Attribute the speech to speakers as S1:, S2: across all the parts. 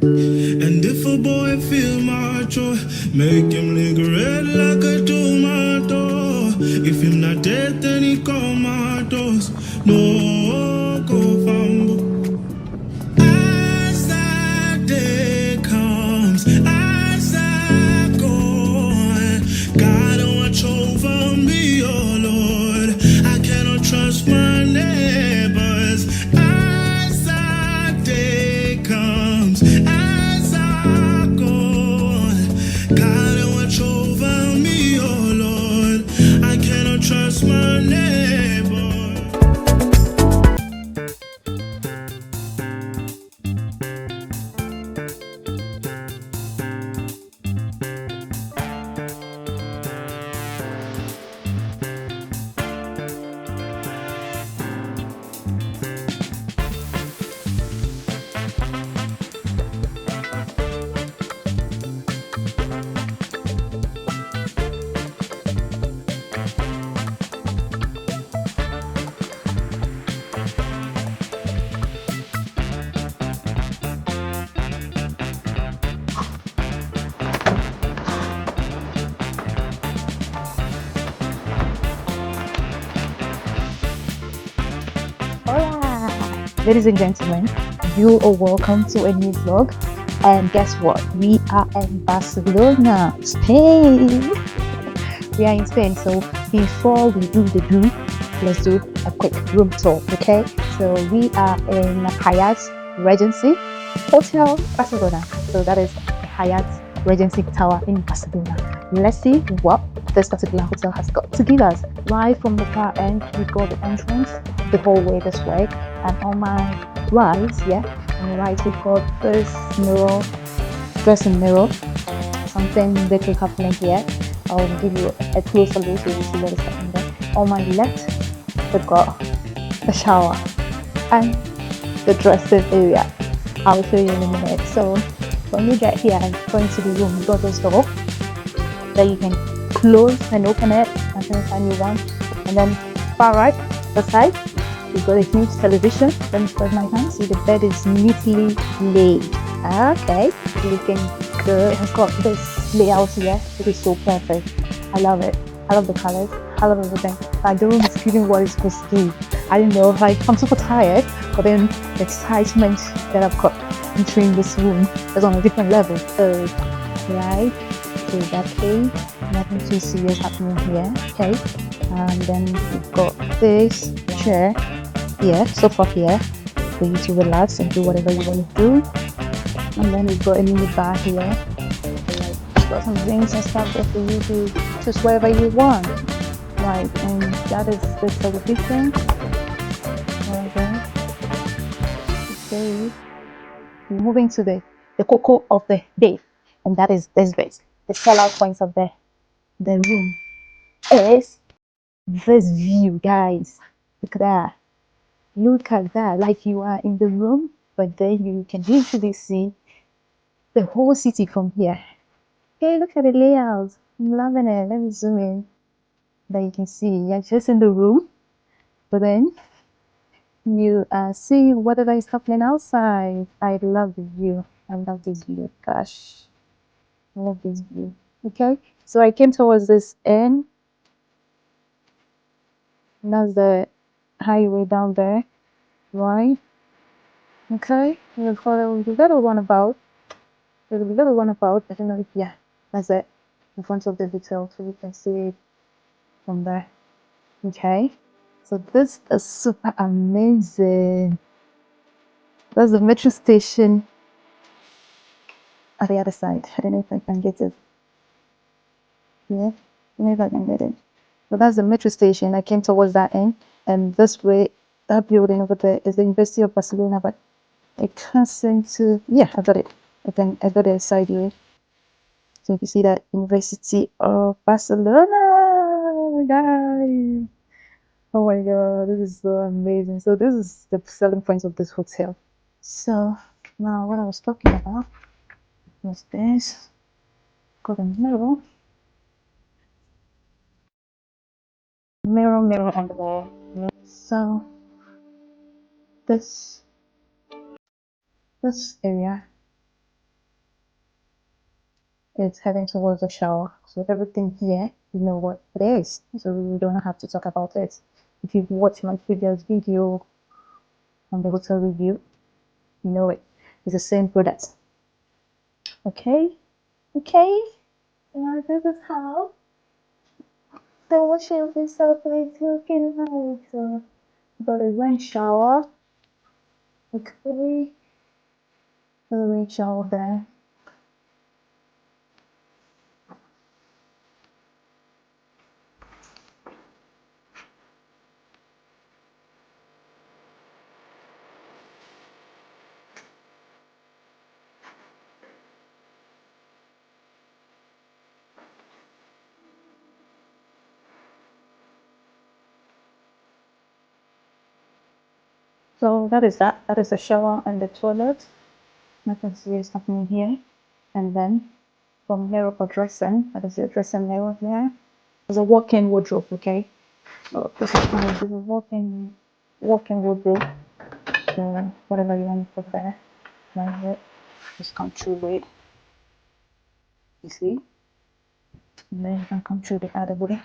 S1: And if a boy feel my joy, make him lick red like a tomato. If him not dead, then he call my doors. No go fumble. As that day comes, as I go on, God watch over me, oh Lord. I cannot trust my neighbors. As that day comes, as I go on, God watch over me, oh Lord. I cannot trust my neighbor.
S2: Hola! Ladies and gentlemen, you are welcome to a new vlog. And guess what? We are in Barcelona, Spain. We are in Spain, so before we do the do, let's do a quick room tour, okay? So we are in Hyatt Regency Hotel, Barcelona. So that is the Hyatt Regency Tower in Barcelona. Let's see what this particular hotel has got to give us. Right from the far end, we got the entrance the whole way this way, and on my right, on the right we've got this mirror, dressing mirror, something little happening here. I'll give you a closer look so you see what is happening there. On my left, we've got the shower and the dressing area. I'll show you in a minute. So when you get here and go into the room, you got this door that you can close and open it anytime you want. And then far right, the side, you've got a huge television. Let me spread my hands. See, the bed is neatly laid. Okay, looking good. It has got this layout here. It is so perfect. I love it. I love the colors. I love everything. Like, the room is giving what it's supposed to do. I don't know, like, I'm super tired, but then the excitement that I've got entering this room is on a different level. So, right, so that way, nothing too serious happening here. Okay, and then we've got this chair here, sofa here, for you to relax and do whatever you want to do. And then we've got a mini bar here. We've got some drinks and stuff there for you to choose whatever you want. Right, and that is the television. Okay, moving to the cocoa of the day, and that is this bit. The sellout points of the room is this view, guys. Look at that. Look at that. Like you are in the room, but then you can literally see the whole city from here. Okay, look at the layout. I'm loving it. Let me zoom in. That you can see you're just in the room, but then you see whatever is happening outside. I love the view. I love this view. Gosh, I love this view. Okay, so I came towards this end. And that's the highway down there, right? Okay, we've got a little runabout. There's a little runabout. I don't know if, yeah, that's it. In front of the hotel, so you can see it from there. Okay, so this is super amazing. That's the metro station at the other side. I don't know if I can get it. Yeah, maybe I can get it. But that's the metro station. I came towards that end, and this way, that building over there is the University of Barcelona, but I can't seem to, yeah, I got it. I got it sideways. So if you see that, University of Barcelona, guys. Oh my god, this is so amazing. So this is the selling points of this hotel. So now what I was talking about was this. Got a mirror. Mirror on the wall. So this area it's heading towards the shower. So everything here, you know what it is. So we don't have to talk about it. If you've watched my previous video on the hotel review, you know it. It's the same product. Okay? Okay? Now this is how the washing yourself is looking like. So got a rain shower. Okay. A rain shower there. So that is that. That is the shower and the toilet. Nothing serious happening here. And then from mirror for dressing, that is the dressing mirror there. There's a walk-in wardrobe, okay? So this is kind of a walk-in wardrobe. So whatever you want to put there, like it, just come through it. You see? And then you can come through the other way.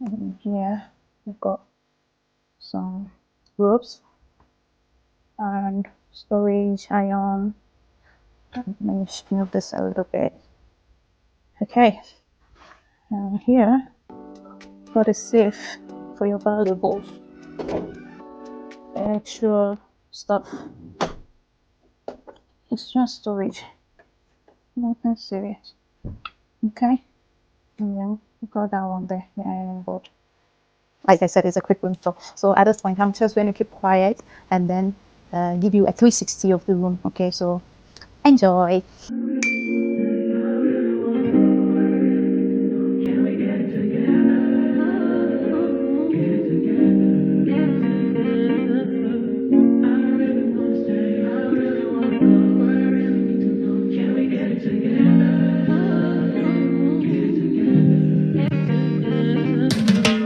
S2: And here we've got some ropes and storage iron. Let me just move this a little bit. Okay, and here got a safe for your valuables, extra stuff. It's just storage, nothing serious. Okay, and then we got that one there, the iron board. Like I said, it's a quick room tour. So at this point, I'm just going to keep quiet and then give you a 360 of the room. Okay, so enjoy.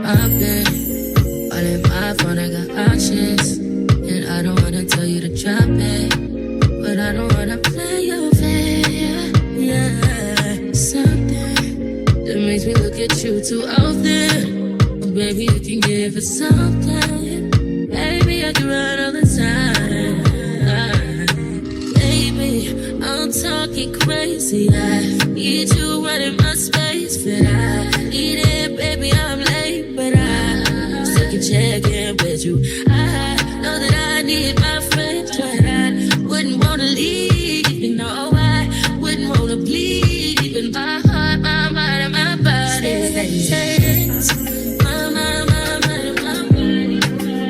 S1: I've been all in my phone, I got options, and I don't wanna tell you to drop it, but I don't wanna play your fair. Yeah, something that makes me look at you too often. Oh, baby, you can give it something. Baby, I can run all the time. Baby, I'm talking crazy. I need you running my space, but I need it, baby. I'm late, but I still can check in with you. I know that I need my friends, but I wouldn't wanna leave. You know, I wouldn't wanna bleed. Even my heart, my mind, and my body. My mind, my mind, and my body.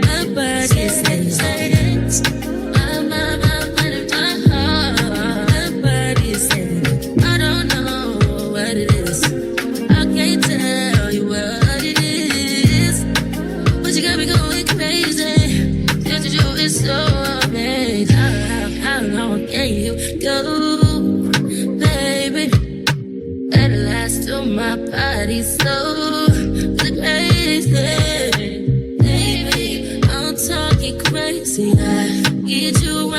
S1: My body says my mind, my mind, and my heart. My body says I don't know what it is. I can't tell you what it is, but you got me going crazy. Just to do is so amazing. How long can you go, baby? At last, till my body's so crazy. Baby, I'm talking crazy. I need you